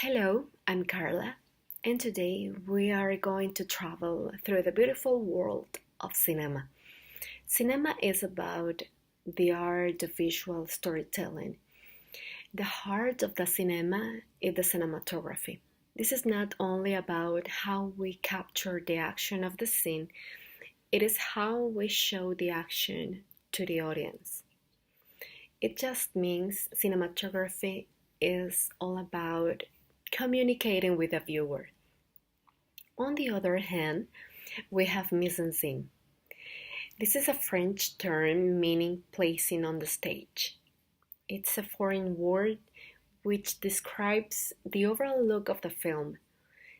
Hello, I'm Karla, and today we are going to travel through the beautiful world of cinema. Cinema is about the art of visual storytelling. The heart of the cinema is the cinematography. This is not only about how we capture the action of the scene, it is how we show the action to the audience. It just means cinematography is all about communicating with the viewer. On the other hand, we have mise-en-scène. This is a French term meaning placing on the stage. It's a foreign word which describes the overall look of the film.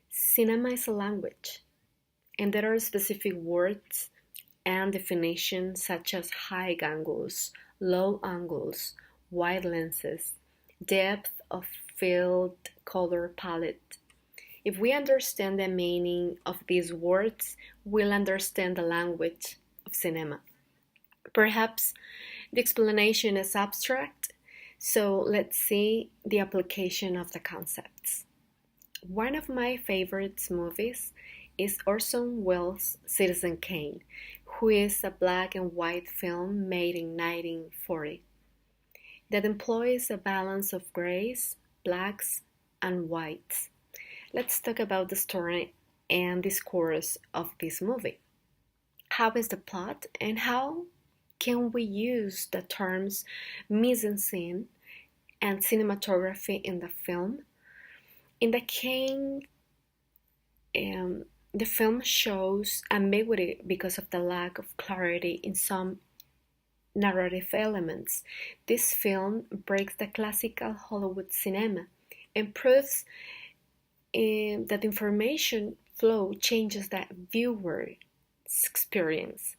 Cinema is a language, and there are specific words and definitions such as high angles, low angles, wide lenses, depth of field, color palette. If we understand the meaning of these words, we'll understand the language of cinema. Perhaps the explanation is abstract, so let's see the application of the concepts. One of my favorite movies is Orson Welles' Citizen Kane, who is a black and white film made in 1940 that employs a balance of grays, blacks, and whites. Let's talk about the story and discourse of this movie. How is the plot and how can we use the terms mise-en-scène and cinematography in the film? In the Kane, the film shows ambiguity because of the lack of clarity in some narrative elements. This film breaks the classical Hollywood cinema and proves that information flow changes the viewer's experience.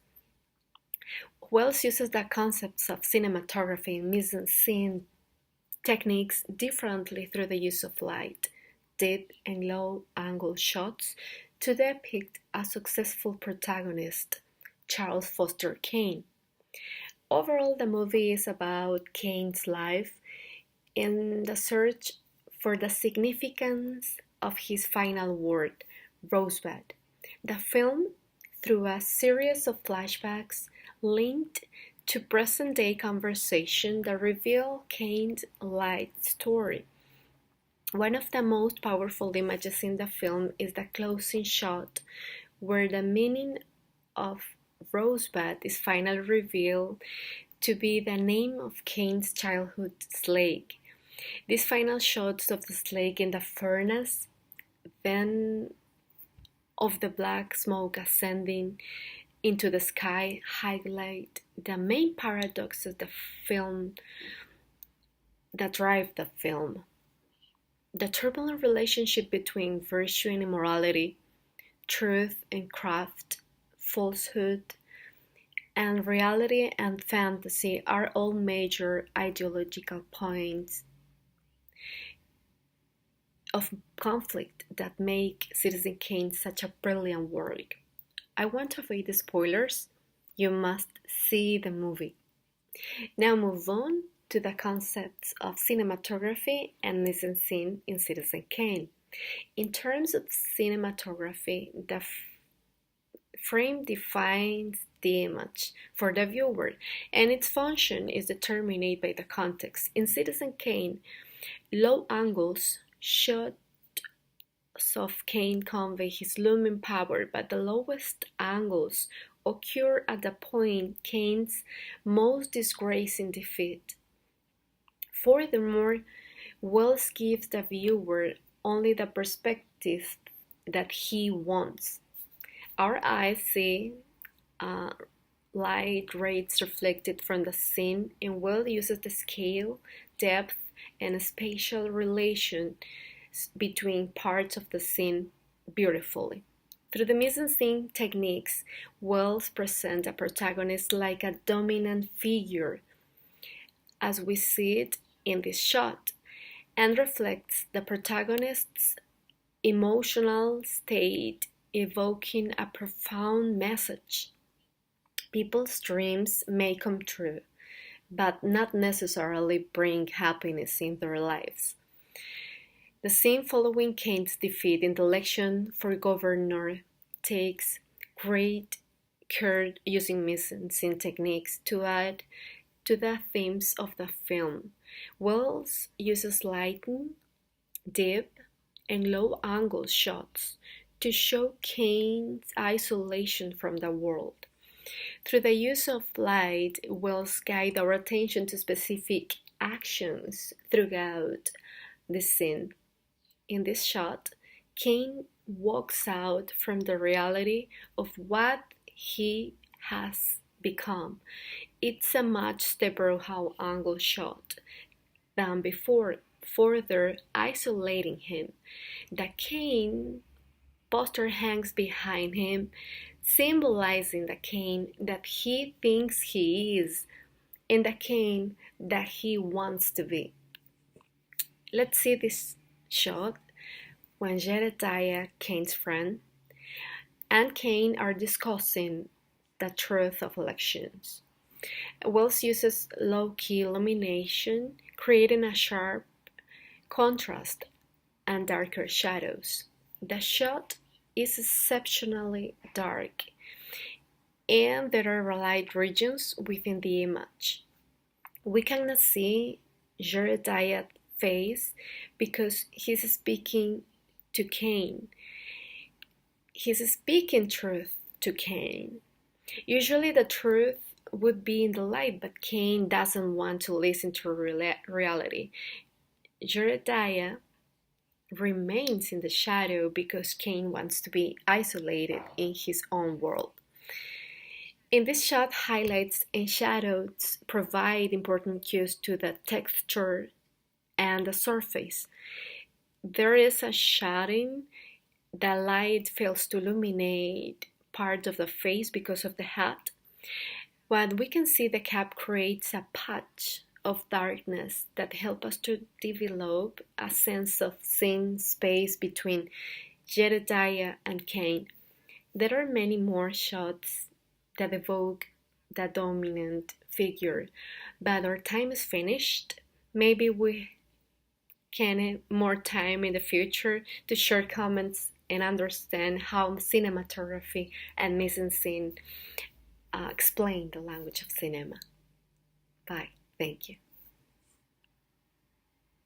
Wells uses the concepts of cinematography and mise-en-scène techniques differently through the use of light, deep and low angle shots to depict a successful protagonist, Charles Foster Kane. Overall, the movie is about Kane's life and the search for the significance of his final word, Rosebud. The film, through a series of flashbacks linked to present-day conversation that reveal Kane's life story. One of the most powerful images in the film is the closing shot, where the meaning of Rosebud is finally revealed to be the name of Kane's childhood slave. These final shots of the slave in the furnace, then of the black smoke ascending into the sky, highlight the main paradoxes the film that drive the film. The turbulent relationship between virtue and immorality, truth and craft, falsehood, and reality and fantasy are all major ideological points of conflict that make Citizen Kane such a brilliant work. I want to avoid the spoilers. You must see the movie. Now move on to the concepts of cinematography and mise-en-scène in Citizen Kane. In terms of cinematography, the frame defines the image for the viewer, and its function is determined by the context. In Citizen Kane, low angles shots of Kane convey his looming power, but the lowest angles occur at the point Kane's most disgracing defeat. Furthermore, Wells gives the viewer only the perspective that he wants. Our eyes see light rays reflected from the scene, and Wells uses the scale, depth, and spatial relations between parts of the scene beautifully. Through the mise-en-scène techniques, Wells presents a protagonist like a dominant figure, as we see it in this shot, and reflects the protagonist's emotional state, evoking a profound message. People's dreams may come true, but not necessarily bring happiness in their lives. The scene following Kane's defeat in the election for governor takes great care using mise-en-scène techniques to add to the themes of the film. Wells uses lighting, deep, and low-angle shots to show Kane's isolation from the world. Through the use of light, Wells guides our attention to specific actions throughout the scene. In this shot, Kane walks out from the reality of what he has become. It's a much steeper high-angle shot than before, further isolating him. The Kane poster hangs behind him, symbolizing the Kane that he thinks he is and the Kane that he wants to be. Let's see this shot when Jedediah, Kane's friend, and Kane are discussing the truth of elections. Wells uses low-key illumination, creating a sharp contrast and darker shadows. The shot is exceptionally dark, and there are light regions within the image. We cannot see Jedediah's face because he's speaking to Kane. He's speaking truth to Kane. Usually the truth would be in the light, but Kane doesn't want to listen to reality. Jedediah remains in the shadow because Kane wants to be isolated in his own world. In this shot, highlights and shadows provide important cues to the texture and the surface. There is a shading. The light fails to illuminate part of the face because of the hat. What we can see, the cap creates a patch of darkness that helps us to develop a sense of seeing space between Jedediah and Kane. There are many more shots that evoke the dominant figure, but our time is finished. Maybe we can have more time in the future to share comments and understand how cinematography and mise-en-scène explain the language of cinema. Bye. Thank you.